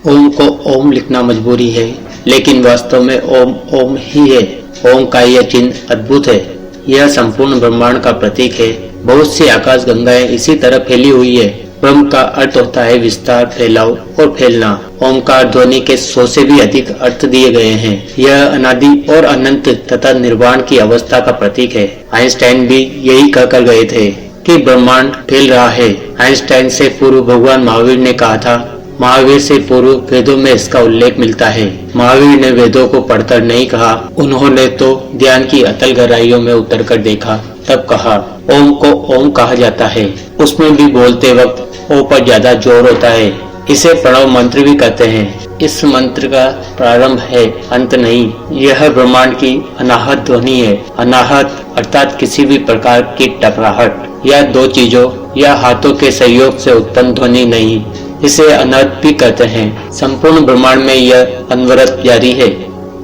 ओम को ओम लिखना मजबूरी है, लेकिन वास्तव में ओम ओम ही है। ओम का यह चिन्ह अद्भुत है। यह संपूर्ण ब्रह्मांड का प्रतीक है। बहुत सी आकाश गंगाएं इसी तरह फैली हुई है। ब्रह्म का अर्थ होता है विस्तार, फैलाव और फैलना। ओमकार ध्वनि के 100 से भी अधिक अर्थ दिए गए हैं। यह अनादि और अनंत तथा निर्वाण की अवस्था का प्रतीक है। आइंस्टाइन भी यही कहकर गए थे कि ब्रह्मांड फैल रहा है। आइंस्टाइन से पूर्व भगवान महावीर ने कहा था। महावीर से पूर्व वेदों में इसका उल्लेख मिलता है। महावीर ने वेदों को पढ़कर नहीं कहा, उन्होंने तो ध्यान की अतल गहराइयों में उतरकर देखा, तब कहा। ओम को ओम कहा जाता है। उसमें भी बोलते वक्त ओ पर ज्यादा जोर होता है। इसे प्रणव मंत्र भी कहते हैं। इस मंत्र का प्रारंभ है, अंत नहीं। यह ब्रह्मांड की अनाहत ध्वनि है। अनाहत अर्थात किसी भी प्रकार की टकराहट या दो चीजों या हाथों के सहयोग से उत्पन्न ध्वनि नहीं। इसे अनर्थ भी कहते हैं। संपूर्ण ब्रह्मांड में यह अनवरत जारी है।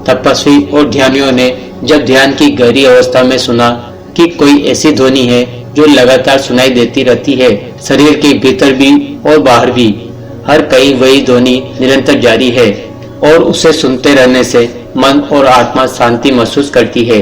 तपस्वी और ध्यानियों ने जब ध्यान की गहरी अवस्था में सुना कि कोई ऐसी ध्वनि है जो लगातार सुनाई देती रहती है, शरीर के भीतर भी और बाहर भी, हर कहीं वही ध्वनि निरंतर जारी है और उसे सुनते रहने से मन और आत्मा शांति महसूस करती है,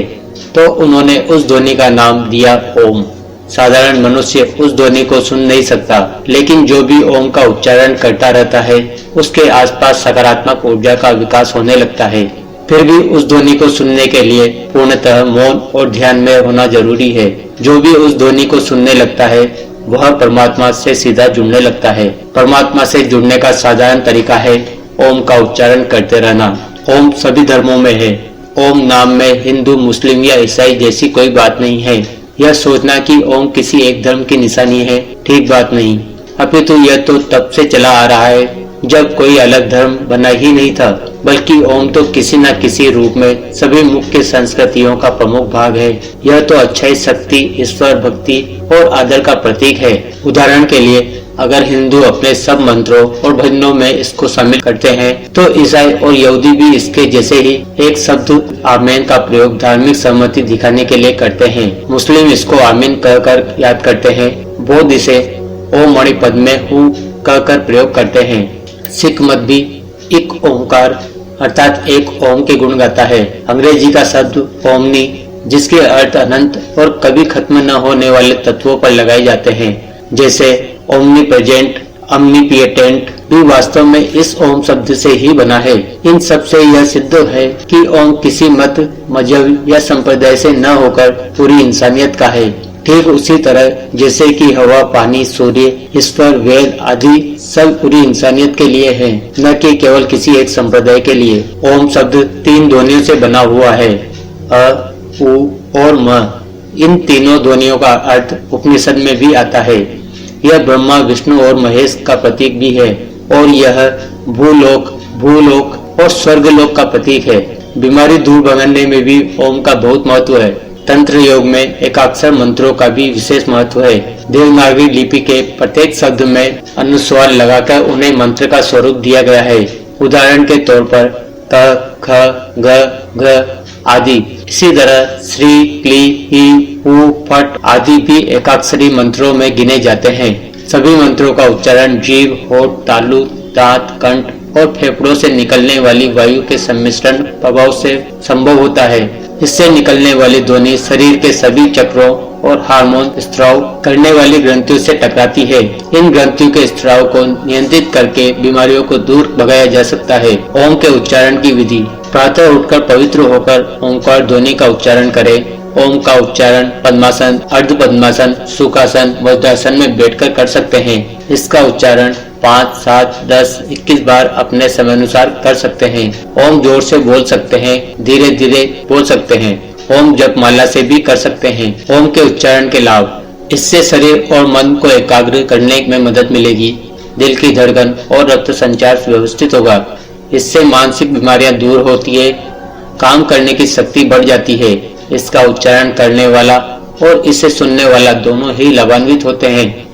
तो उन्होंने उस ध्वनि का नाम दिया ओम। साधारण मनुष्य उस ध्वनि को सुन नहीं सकता, लेकिन जो भी ओम का उच्चारण करता रहता है उसके आसपास सकारात्मक ऊर्जा का विकास होने लगता है। फिर भी उस ध्वनि को सुनने के लिए पूर्णतः मौन और ध्यान में होना जरूरी है। जो भी उस ध्वनि को सुनने लगता है वह परमात्मा से सीधा जुड़ने लगता है। परमात्मा से जुड़ने का साधारण तरीका है ओम का उच्चारण करते रहना। ओम सभी धर्मों में है। ओम नाम में हिंदू, मुस्लिम या ईसाई जैसी कोई बात नहीं है। यह सोचना कि ओम किसी एक धर्म की निशानी है, ठीक बात नहीं। अपितु यह तो तब से चला आ रहा है जब कोई अलग धर्म बना ही नहीं था, बल्कि ओम तो किसी न किसी रूप में सभी मुख्य संस्कृतियों का प्रमुख भाग है। यह तो अच्छाई, शक्ति, ईश्वर भक्ति और आदर का प्रतीक है। उदाहरण के लिए अगर हिंदू अपने सब मंत्रों और भजनों में इसको शामिल करते हैं, तो ईसाई और यहूदी भी इसके जैसे ही एक शब्द आमीन का प्रयोग धार्मिक सहमति दिखाने के लिए करते हैं। मुस्लिम इसको आमीन कहकर याद करते हैं। बौद्ध इसे ओम मणि पद में हूँ कहकर प्रयोग करते हैं। सिख मत भी एक ओंकार अर्थात एक ओम के गुण गाता है। अंग्रेजी का शब्द ओमनी, जिसके अर्थ अनंत और कभी खत्म न होने वाले तत्वों पर लगाए जाते हैं, जैसे ओमनी प्रेजेंट, omnipotent भी वास्तव में इस ओम शब्द से ही बना है। इन सब से यह सिद्ध है कि ओम किसी मत, मजहब या संप्रदाय से न होकर पूरी इंसानियत का है। ठीक उसी तरह जैसे कि हवा, पानी, सूर्य, ईश्वर, वेद आदि सब पूरी इंसानियत के लिए है, न कि केवल किसी एक संप्रदाय के लिए। ओम शब्द 3 ध्वनियों से बना हुआ है, अ, उ और म। इन तीनों ध्वनियों का अर्थ उपनिषद में भी आता है। यह ब्रह्मा, विष्णु और महेश का प्रतीक भी है और यह भूलोक और स्वर्गलोक का प्रतीक है। बीमारी दूर भगाने में भी ओम का बहुत महत्व है। तंत्र योग में एकाक्षर मंत्रों का भी विशेष महत्व है। देवनागरी लिपि के प्रत्येक शब्द में अनुस्वार लगाकर उन्हें मंत्र का स्वरूप दिया गया है। उदाहरण के तौर पर त, ख, ग, घ आदि। इसी तरह श्री, क्ली, ही, हु, फट आदि भी एकाक्षरी मंत्रों में गिने जाते हैं। सभी मंत्रों का उच्चारण जीभ, होठ, तालु, दांत, कंठ और फेफड़ों से निकलने वाली वायु के सम्मिश्रण प्रभाव से संभव होता है। इससे निकलने वाली ध्वनि शरीर के सभी चक्रों और हार्मोन स्त्राव करने वाली ग्रंथियों से टकराती है। इन ग्रंथियों के स्त्राव को नियंत्रित करके बीमारियों को दूर भगाया जा सकता है। ओम के उच्चारण की विधि। प्रातः उठकर पवित्र होकर ओंकार ध्वनि का उच्चारण करें। ओम का उच्चारण पद्मासन, अर्ध पद्मासन, सुखासन, वज्रासन में बैठकर कर सकते हैं। इसका उच्चारण 5, 7, 10, 21 बार अपने समय अनुसार कर सकते हैं। ओम जोर से बोल सकते हैं, धीरे धीरे बोल सकते हैं। ओम जप माला से भी कर सकते हैं। ओम के उच्चारण के लाभ। इससे शरीर और मन को एकाग्र करने में मदद मिलेगी। दिल की धड़कन और रक्त संचार व्यवस्थित होगा। इससे मानसिक बीमारियां दूर होती है, काम करने की शक्ति बढ़ जाती है। इसका उच्चारण करने वाला और इसे सुनने वाला दोनों ही लाभान्वित होते हैं।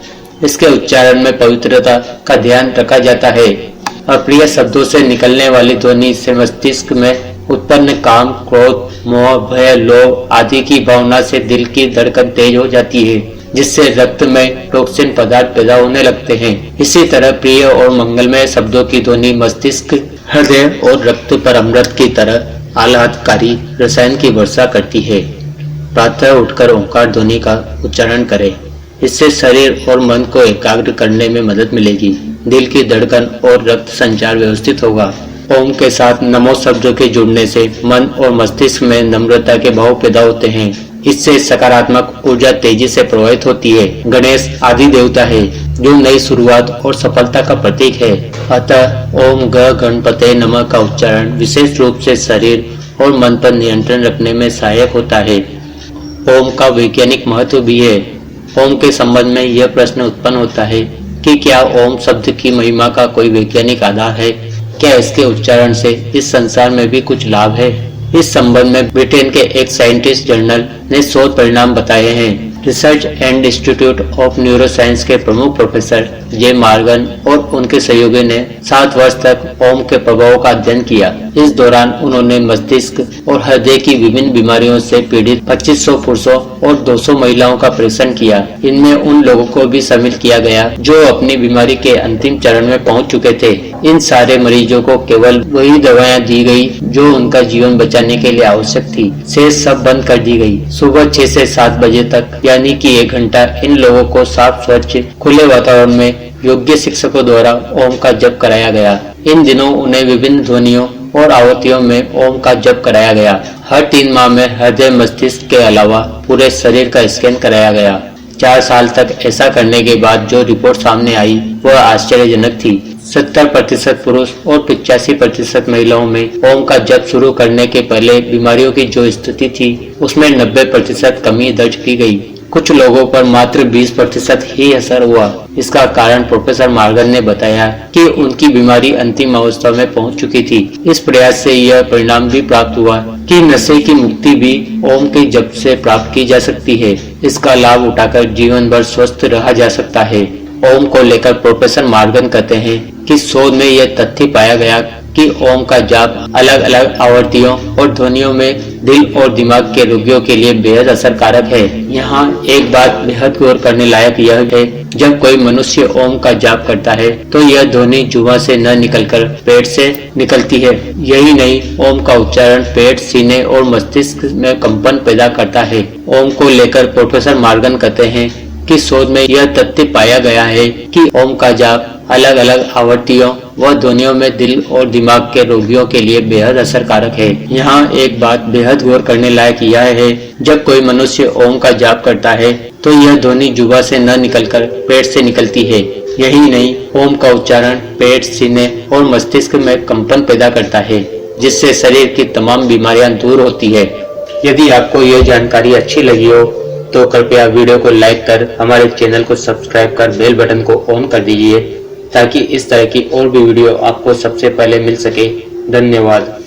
इसके उच्चारण में पवित्रता का ध्यान रखा जाता है। अप्रिय शब्दों से निकलने वाली ध्वनि से मस्तिष्क में उत्पन्न काम, क्रोध, मोह, भय, लोभ आदि की भावना से दिल की धड़कन तेज हो जाती है। जिससे रक्त में टॉक्सिन पदार्थ पैदा होने लगते हैं। इसी तरह प्रिय और मंगलमय शब्दों की ध्वनि मस्तिष्क, हृदय और रक्त पर अमृत की तरह आह्लादकारी रसायन की वर्षा करती है। प्रातः उठकर ओंकार ध्वनि का उच्चारण करें। इससे शरीर और मन को एकाग्र करने में मदद मिलेगी। दिल की धड़कन और रक्त संचार व्यवस्थित होगा। ओम के साथ नमो शब्द के जुड़ने से मन और मस्तिष्क में नम्रता के भाव पैदा होते हैं। इससे सकारात्मक ऊर्जा तेजी से प्रवाहित होती है। गणेश आदि देवता है जो नई शुरुआत और सफलता का प्रतीक है। अतः ओम गणपते नमः का उच्चारण विशेष रूप से शरीर और मन पर नियंत्रण रखने में सहायक होता है। ओम का वैज्ञानिक महत्व भी है। ओम के संबंध में यह प्रश्न उत्पन्न होता है कि क्या ओम शब्द की महिमा का कोई वैज्ञानिक आधार है? क्या इसके उच्चारण से इस संसार में भी कुछ लाभ है? इस संबंध में ब्रिटेन के एक साइंटिस्ट जर्नल ने शोध परिणाम बताए हैं। Research and institute of neuroscience के प्रमुख प्रोफेसर जे मार्गन और उनके सहयोगी ने 7 वर्ष तक ओम के प्रभाव का अध्ययन किया। इस दौरान उन्होंने मस्तिष्क और हृदय की विभिन्न बीमारियों से पीड़ित 2500 पुरुषों और 200 महिलाओं का परीक्षण किया। इनमें उन लोगों को भी शामिल किया गया जो अपनी बीमारी के अंतिम चरण में पहुंच चुके थे। इन सारे मरीजों को केवल वही दवाएं दी गई जो उनका जीवन बचाने के लिए आवश्यक थी। शेष सब बंद कर दी गई। सुबह 6 से 7 बजे तक यानी कि 1 घंटा इन लोगों को साफ स्वच्छ खुले वातावरण में योग्य शिक्षकों द्वारा ओम का जप कराया गया। इन दिनों उन्हें विभिन्न ध्वनियों और आवृत्तियों में ओम का जप कराया गया। हर 3 माह में हृदय मस्तिष्क के अलावा पूरे शरीर का स्कैन कराया गया। 4 साल तक ऐसा करने के बाद जो रिपोर्ट सामने आई वह आश्चर्यजनक थी। 70% पुरुष और 85% महिलाओं में ओम का जप शुरू करने के पहले बीमारियों की जो स्थिति थी उसमें 90% कमी दर्ज की गई। कुछ लोगों पर मात्र 20% ही असर हुआ। इसका कारण प्रोफेसर मार्गन ने बताया कि उनकी बीमारी अंतिम अवस्था में पहुंच चुकी थी। इस प्रयास से यह परिणाम भी प्राप्त हुआ कि नशे की मुक्ति भी ओम के जप से प्राप्त की जा सकती है। इसका लाभ उठाकर जीवन भर स्वस्थ रहा जा सकता है। ओम को लेकर प्रोफेसर मार्गन कहते हैं कि शोध में यह तथ्य पाया गया कि ओम का जाप अलग अलग आवृत्तियों और ध्वनियों में दिल और दिमाग के रोगियों के लिए बेहद असरकारक है। यहाँ एक बात बेहद गौर करने लायक यह है, जब कोई मनुष्य ओम का जाप करता है तो यह ध्वनि जुबान से न निकलकर पेट से निकलती है। यही नहीं, ओम का उच्चारण पेट, सीने और मस्तिष्क में कंपन पैदा करता है। ओम को लेकर प्रोफेसर मार्गन कहते हैं कि शोध में यह तथ्य पाया गया है कि ओम का जाप अलग अलग आवृत्तियों व ध्वनियों में दिल और दिमाग के रोगियों के लिए बेहद असरकारक है। यहाँ एक बात बेहद गौर करने लायक यह है, जब कोई मनुष्य ओम का जाप करता है तो यह ध्वनि जुबान से न निकलकर पेट से निकलती है। यही नहीं, ओम का उच्चारण पेट, सीने और मस्तिष्क में कंपन पैदा करता है, जिससे शरीर की तमाम बीमारियां दूर होती है। यदि आपको यह जानकारी अच्छी लगी हो तो कृपया वीडियो को लाइक कर हमारे चैनल को सब्सक्राइब कर बेल बटन को ऑन कर दीजिए ताकि इस तरह की और भी वीडियो आपको सबसे पहले मिल सके। धन्यवाद।